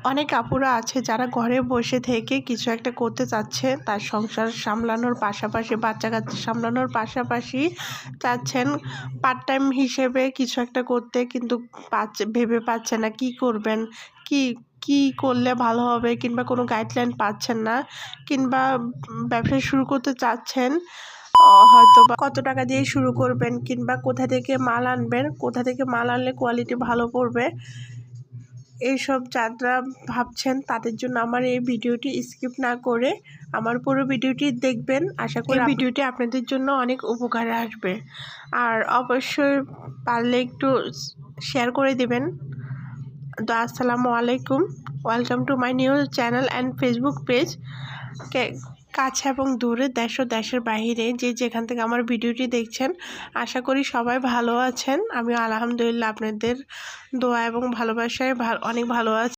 অনেক আপুরা আছে যারা ঘরে বসে থেকে কিছু একটা করতে চাচ্ছে, তার সংসার সামলানোর পাশাপাশি বাচ্চা কাচ্চা সামলানোর পাশাপাশি চাচ্ছেন পার্ট টাইম হিসেবে কিছু একটা করতে, কিন্তু ভেবে পাচ্ছে না কি করবেন, কি কি করলে ভালো হবে, কিংবা কোনো গাইডলাইন পাচ্ছেন না, কিংবা ব্যবসা শুরু করতে চাচ্ছেন, হয়তো বা কত টাকা দিয়ে শুরু করবেন, কিংবা কোথা থেকে মাল আনবেন, কোথা থেকে মাল আনলে কোয়ালিটি ভালো পড়বে, এইসব যারা ভাবছেন তাদের জন্য আমার এই ভিডিওটি স্কিপ না করে আমার পুরো ভিডিওটি দেখবেন। আশা করি ভিডিওটি আপনাদের জন্য অনেক উপকারে আসবে। আর অবশ্যই পারলে একটু শেয়ার করে দিবেন। তো আসসালামু আলাইকুম, welcome to my new channel and Facebook page. কাছে এবং দূরে, দেশ ও দেশের বাহিরে যে যেখান থেকে আমার ভিডিওটি দেখছেন, আশা করি সবাই ভালো আছেন। আমি আলহামদুলিল্লাহ আপনাদের দোয়া এবং ভালোবাসায় অনেক ভালো আছি।